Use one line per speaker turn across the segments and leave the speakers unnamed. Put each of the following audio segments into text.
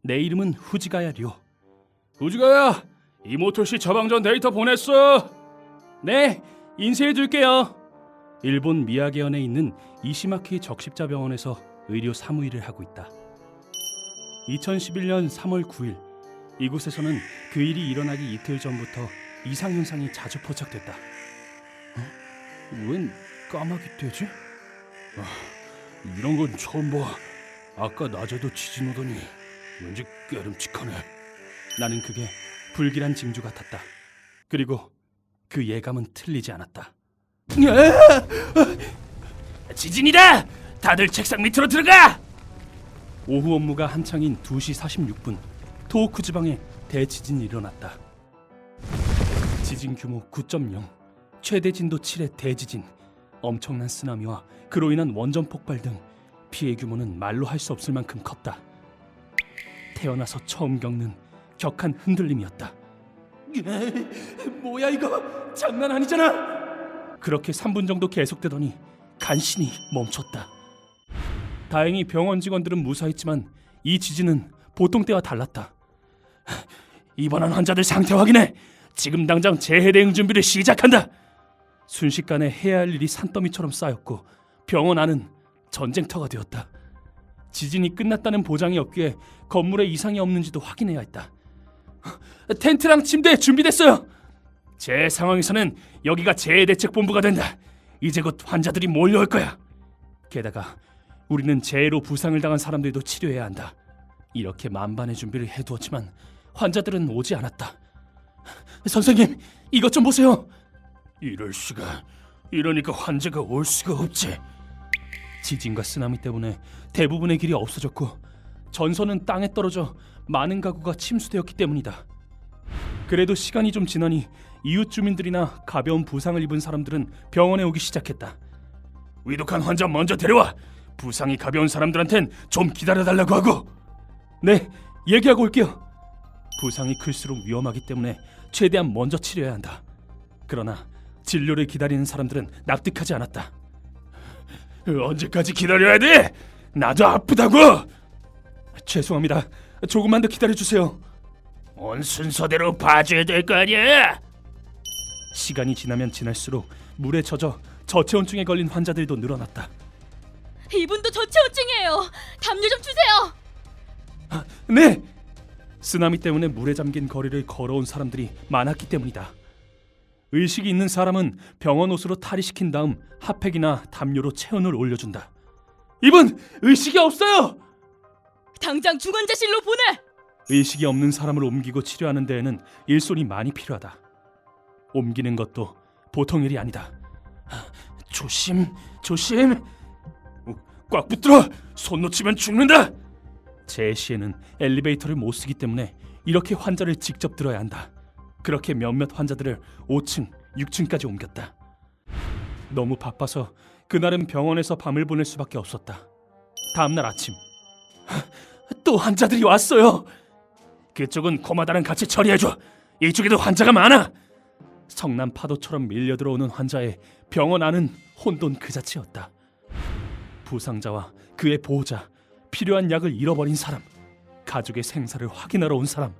내 이름은 후지가야 료.
우지가야, 이모토시 처방전 데이터 보냈어.
네, 인쇄해줄게요. 일본 미야게현에 있는 이시마키 적십자병원에서 의료 사무일을 하고 있다. 2011년 3월 9일 이곳에서는 그 일이 일어나기 이틀 전부터 이상현상이 자주 포착됐다. 웬 까마귀 떼지?
이런 건 처음 봐. 아까 낮에도 지진 오더니 왠지 깨름칙하네.
나는 그게 불길한 징조 같았다. 그리고 그 예감은 틀리지 않았다.
지진이다! 다들 책상 밑으로 들어가!
오후 업무가 한창인 2시 46분 토호쿠 지방에 대지진이 일어났다. 지진 규모 9.0, 최대 진도 7의 대지진, 엄청난 쓰나미와 그로 인한 원전 폭발 등 피해 규모는 말로 할 수 없을 만큼 컸다. 태어나서 처음 겪는 격한 흔들림이었다. 뭐야 이거? 장난 아니잖아. 그렇게 3분 정도 계속되더니 간신히 멈췄다. 다행히 병원 직원들은 무사했지만 이 지진은 보통 때와 달랐다. 입원한 환자들 상태 확인해. 지금 당장 재해 대응 준비를 시작한다. 순식간에 해야 할 일이 산더미처럼 쌓였고 병원 안은 전쟁터가 되었다. 지진이 끝났다는 보장이 없기에 건물에 이상이 없는지도 확인해야 했다. 텐트랑 침대 준비됐어요. 제 상황에서는 여기가 재해대책본부가 된다. 이제 곧 환자들이 몰려올 거야. 게다가 우리는 재해로 부상을 당한 사람들도 치료해야 한다. 이렇게 만반의 준비를 해두었지만 환자들은 오지 않았다. 선생님, 이것 좀 보세요.
이럴 수가. 이러니까 환자가 올 수가 없지.
지진과 쓰나미 때문에 대부분의 길이 없어졌고 전선은 땅에 떨어져 많은 가구가 침수되었기 때문이다. 그래도 시간이 좀 지나니 이웃 주민들이나 가벼운 부상을 입은 사람들은 병원에 오기 시작했다.
위독한 환자 먼저 데려와. 부상이 가벼운 사람들한텐 좀 기다려달라고 하고.
네, 얘기하고 올게요. 부상이 클수록 위험하기 때문에 최대한 먼저 치료해야 한다. 그러나 진료를 기다리는 사람들은 납득하지 않았다.
언제까지 기다려야 돼? 나도 아프다고.
죄송합니다. 조금만 더 기다려주세요.
온 순서대로 봐줘야 될 거 아니야.
시간이 지나면 지날수록 물에 젖어 저체온증에 걸린 환자들도 늘어났다.
이분도 저체온증이에요. 담요 좀 주세요.
네! 쓰나미 때문에 물에 잠긴 거리를 걸어온 사람들이 많았기 때문이다. 의식이 있는 사람은 병원 옷으로 탈의시킨 다음 핫팩이나 담요로 체온을 올려준다. 이분 의식이 없어요!
당장 중환자실로 보내.
의식이 없는 사람을 옮기고 치료하는 데에는 일손이 많이 필요하다. 옮기는 것도 보통 일이 아니다.
조심. 꽉 붙들어. 손 놓치면 죽는다.
제 시에는 엘리베이터를 못 쓰기 때문에 이렇게 환자를 직접 들어야 한다. 그렇게 몇몇 환자들을 5층, 6층까지 옮겼다. 너무 바빠서 그날은 병원에서 밤을 보낼 수밖에 없었다. 다음날 아침 또 환자들이 왔어요.
그쪽은 코마다랑 같이 처리해줘. 이쪽에도 환자가 많아.
성난 파도처럼 밀려들어오는 환자에 병원 안은 혼돈 그 자체였다. 부상자와 그의 보호자, 필요한 약을 잃어버린 사람, 가족의 생사를 확인하러 온 사람.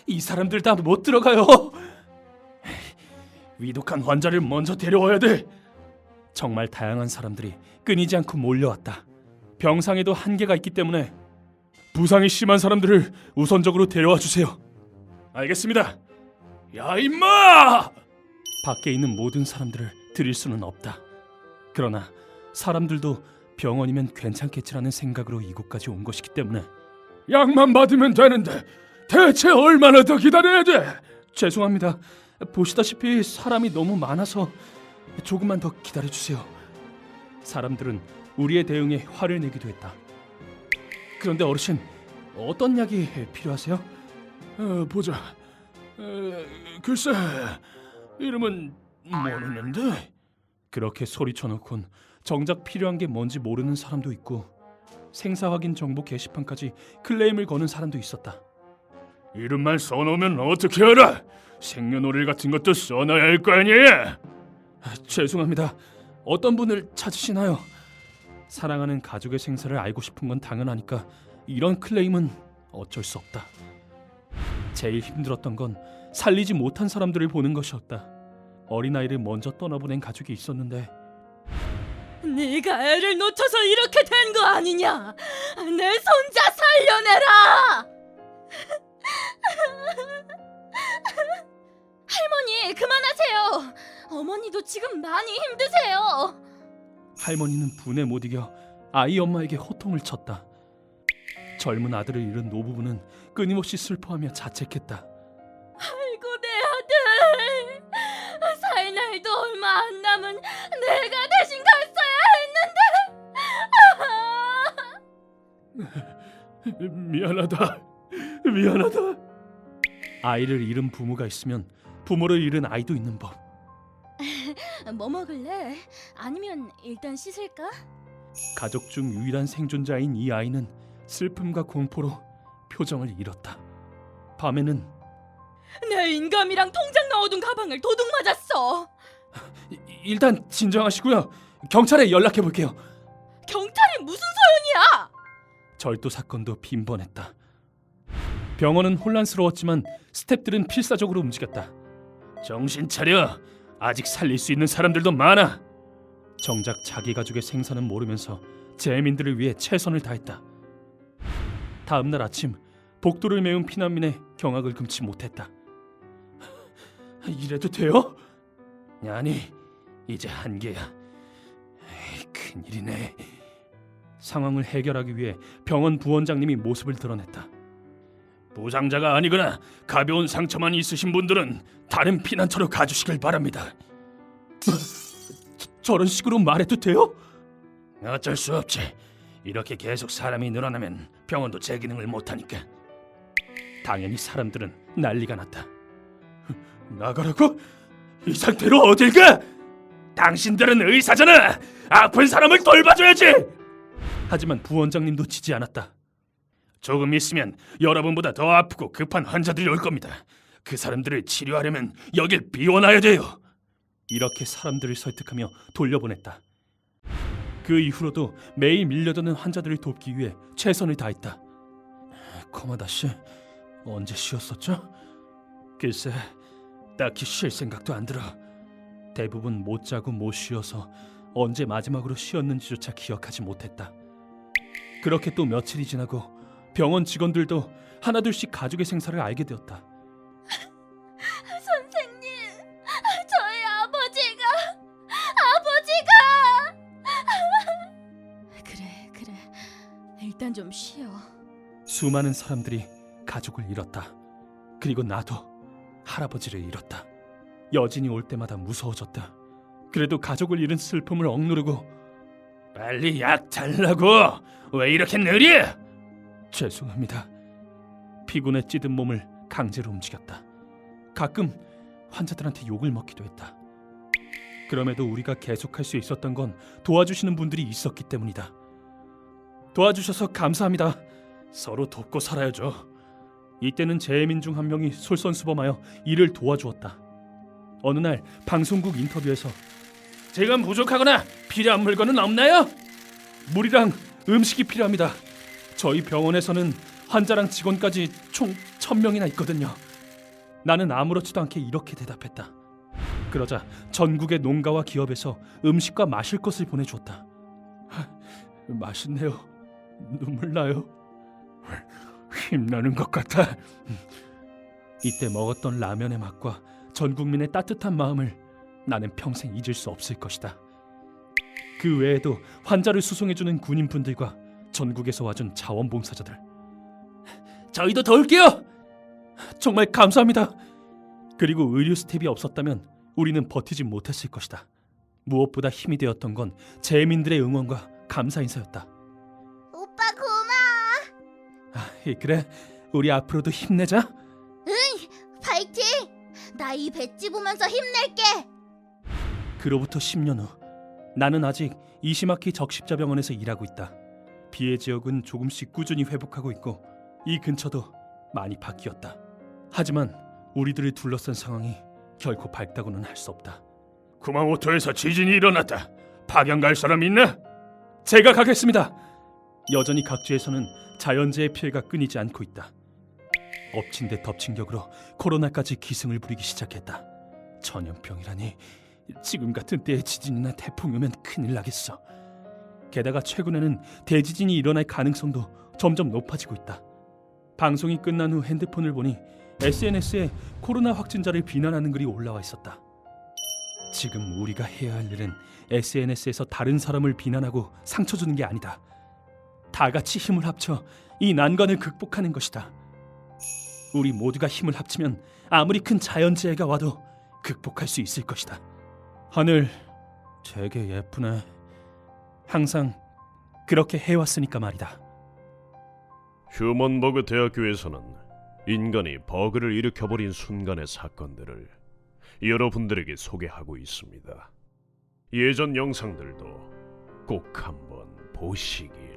이 사람들 다 못 들어가요.
위독한 환자를 먼저 데려와야 돼.
정말 다양한 사람들이 끊이지 않고 몰려왔다. 병상에도 한계가 있기 때문에
부상이 심한 사람들을 우선적으로 데려와 주세요. 알겠습니다. 야 임마!
밖에 있는 모든 사람들을 들일 수는 없다. 그러나 사람들도 병원이면 괜찮겠지라는 생각으로 이곳까지 온 것이기 때문에
약만 받으면 되는데 대체 얼마나 더 기다려야 돼?
죄송합니다. 보시다시피 사람이 너무 많아서 조금만 더 기다려주세요. 사람들은 우리의 대응에 화를 내기도 했다. 그런데 어르신, 어떤 약이 필요하세요?
보자. 글쎄, 이름은 모르는데.
그렇게 소리쳐놓곤 정작 필요한 게 뭔지 모르는 사람도 있고 생사 확인 정보 게시판까지 클레임을 거는 사람도 있었다.
이름만 써놓으면 어떻게 알아? 생년월일 같은 것도 써놔야 할 거 아니야?
죄송합니다. 어떤 분을 찾으시나요? 사랑하는 가족의 생사를 알고 싶은 건 당연하니까 이런 클레임은 어쩔 수 없다. 제일 힘들었던 건 살리지 못한 사람들을 보는 것이었다. 어린아이를 먼저 떠나보낸 가족이 있었는데
네가 애를 놓쳐서 이렇게 된 거 아니냐? 내 손자 살려내라! 할머니, 그만하세요. 어머니도 지금 많이 힘드세요.
할머니는 분에 못 이겨 아이 엄마에게 호통을 쳤다. 젊은 아들을 잃은 노부부는 끊임없이 슬퍼하며 자책했다.
아이고, 내 아들. 살 날도 얼마 안 남은 내가 대신 갔어야 했는데.
미안하다. 미안하다.
아이를 잃은 부모가 있으면 부모를 잃은 아이도 있는 법.
뭐 먹을래? 아니면 일단 씻을까?
가족 중 유일한 생존자인 이 아이는 슬픔과 공포로 표정을 잃었다. 밤에는
내 인감이랑 통장 넣어둔 가방을 도둑 맞았어.
일단 진정하시고요. 경찰에 연락해 볼게요.
경찰이 무슨 소용이야?
절도 사건도 빈번했다. 병원은 혼란스러웠지만 스태프들은 필사적으로 움직였다.
정신 차려. 아직 살릴 수 있는 사람들도 많아.
정작 자기 가족의 생사는 모르면서 재민들을 위해 최선을 다했다. 다음 날 아침 복도를 메운 피난민의 경악을 금치 못했다. 이래도 돼요?
아니, 이제 한계야. 큰일이네.
상황을 해결하기 위해 병원 부원장님이 모습을 드러냈다.
부상자가 아니거나 가벼운 상처만 있으신 분들은 다른 피난처로 가주시길 바랍니다.
저런 식으로 말해도 돼요?
어쩔 수 없지. 이렇게 계속 사람이 늘어나면 병원도 제 기능을 못하니까.
당연히 사람들은 난리가 났다.
나가라고? 이 상태로 어딜 가? 당신들은 의사잖아. 아픈 사람을 돌봐줘야지.
하지만 부원장님도 지지 않았다.
조금 있으면 여러분보다 더 아프고 급한 환자들이 올 겁니다. 그 사람들을 치료하려면 여길 비워놔야 돼요.
이렇게 사람들을 설득하며 돌려보냈다. 그 이후로도 매일 밀려드는 환자들을 돕기 위해 최선을 다했다. 코마다 씨, 언제 쉬었었죠?
글쎄, 딱히 쉴 생각도 안 들어.
대부분 못 자고 못 쉬어서 언제 마지막으로 쉬었는지조차 기억하지 못했다. 그렇게 또 며칠이 지나고 병원 직원들도 하나둘씩 가족의 생사를 알게 되었다.
선생님, 저희 아버지가 그래 일단 좀 쉬어.
수많은 사람들이 가족을 잃었다. 그리고 나도 할아버지를 잃었다. 여진이 올 때마다 무서워졌다. 그래도 가족을 잃은 슬픔을 억누르고
빨리 약 달라고. 왜 이렇게 느려?
죄송합니다. 피곤에 찌든 몸을 강제로 움직였다. 가끔 환자들한테 욕을 먹기도 했다. 그럼에도 우리가 계속할 수 있었던 건 도와주시는 분들이 있었기 때문이다. 도와주셔서 감사합니다.
서로 돕고 살아야죠.
이때는 재민 중 한 명이 솔선수범하여 이를 도와주었다. 어느 날 방송국 인터뷰에서
지금 부족하거나 필요한 물건은 없나요?
물이랑 음식이 필요합니다. 저희 병원에서는 환자랑 직원까지 총 1000명이나 있거든요. 나는 아무렇지도 않게 이렇게 대답했다. 그러자 전국의 농가와 기업에서 음식과 마실 것을 보내주었다. 맛있네요. 눈물 나요.
힘나는 것 같아.
이때 먹었던 라면의 맛과 전 국민의 따뜻한 마음을 나는 평생 잊을 수 없을 것이다. 그 외에도 환자를 수송해주는 군인분들과 전국에서 와준 자원봉사자들. 저희도 도울게요. 정말 감사합니다. 그리고 의료 스텝이 없었다면 우리는 버티지 못했을 것이다. 무엇보다 힘이 되었던 건 재민들의 응원과 감사 인사였다.
오빠 고마워.
그래, 우리 앞으로도 힘내자.
파이팅! 나 이 배지 보면서 힘낼게.
그로부터 10년 후 나는 아직 이시마키 적십자병원에서 일하고 있다. 피해 지역은 조금씩 꾸준히 회복하고 있고 이 근처도 많이 바뀌었다. 하지만 우리들을 둘러싼 상황이 결코 밝다고는 할 수 없다.
구마모토에서 지진이 일어났다. 파견 갈 사람 있나?
제가 가겠습니다. 여전히 각지에서는 자연재해 피해가 끊이지 않고 있다. 엎친 데 덮친 격으로 코로나까지 기승을 부리기 시작했다. 전염병이라니, 지금 같은 때에 지진이나 태풍이 오면 큰일 나겠어. 게다가 최근에는 대지진이 일어날 가능성도 점점 높아지고 있다. 방송이 끝난 후 핸드폰을 보니 SNS에 코로나 확진자를 비난하는 글이 올라와 있었다. 지금 우리가 해야 할 일은 SNS에서 다른 사람을 비난하고 상처 주는 게 아니다. 다 같이 힘을 합쳐 이 난관을 극복하는 것이다. 우리 모두가 힘을 합치면 아무리 큰 자연재해가 와도 극복할 수 있을 것이다. 하늘 되게 예쁘네. 항상 그렇게 해왔으니까 말이다.
휴먼버그 대학교에서는 인간이 버그를 일으켜버린 순간의 사건들을 여러분들에게 소개하고 있습니다. 예전 영상들도 꼭 한번 보시길.